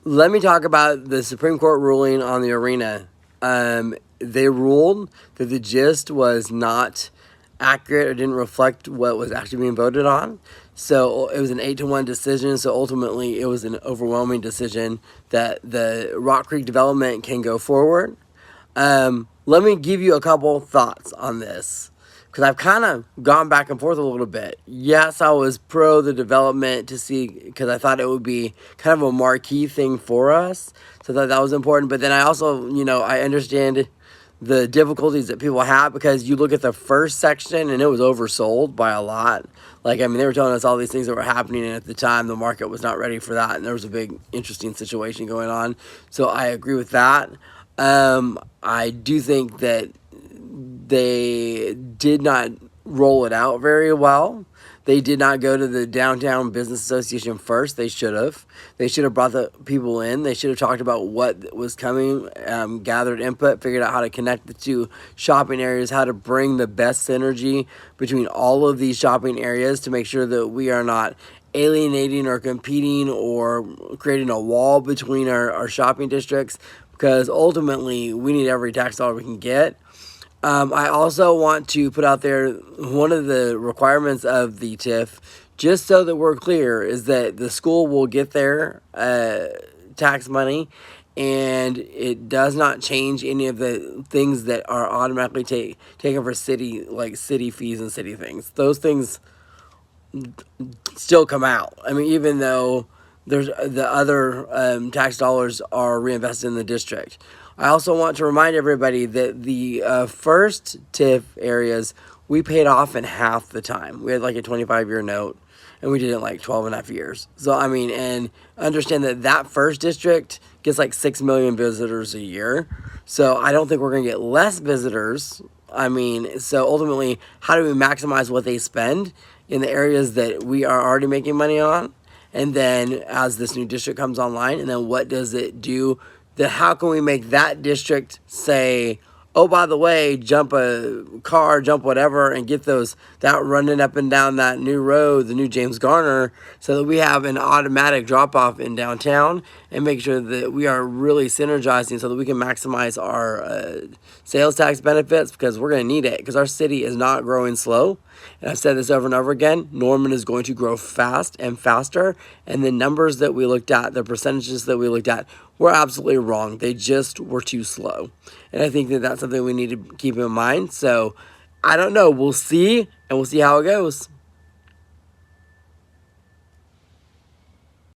let me talk about the Supreme Court ruling on the arena. They ruled that the gist was not accurate or didn't reflect what was actually being voted on. So it was an 8-1 decision. So ultimately, it was an overwhelming decision that the Rock Creek development can go forward. Let me give you a couple thoughts on this because I've kind of gone back and forth a little bit. Yes, I was pro the development to see because I thought it would be kind of a marquee thing for us. So that was important. But then I also, I understand the difficulties that people have because you look at the first section and it was oversold by a lot. Like, I mean, they were telling us all these things that were happening, and at the time, the market was not ready for that, and there was a big, interesting situation going on. So I agree with that. I do think that they did not roll it out very well. They did not go to the Downtown Business Association first. They should have. They should have brought the people in. They should have talked about what was coming, gathered input, figured out how to connect the two shopping areas, how to bring the best synergy between all of these shopping areas to make sure that we are not alienating or competing or creating a wall between our shopping districts, because ultimately we need every tax dollar we can get. I also want to put out there one of the requirements of the TIF, just so that we're clear, is that the school will get their tax money, and it does not change any of the things that are automatically taken for city, like city fees and city things. Those things still come out. I mean, even though there's the other tax dollars are reinvested in the district. I also want to remind everybody that the first TIF areas we paid off in half the time. We had like a 25-year note, and we did it in like 12 and a half years. So, I mean, and understand that that first district gets like 6 million visitors a year. So I don't think we're going to get less visitors. I mean, so ultimately, how do we maximize what they spend in the areas that we are already making money on? And then as this new district comes online, and then what does it do? That how can we make that district say, oh, by the way, jump a car, jump whatever, and get that running up and down that new road, the new James Garner, so that we have an automatic drop off in downtown, and make sure that we are really synergizing so that we can maximize our sales tax benefits, because we're going to need it, because our city is not growing slow. And I've said this over and over again, Norman is going to grow fast and faster, and the numbers that we looked at, the percentages that we looked at, were absolutely wrong. They just were too slow. And I think that that's something we need to keep in mind. So I don't know. We'll see, and we'll see how it goes.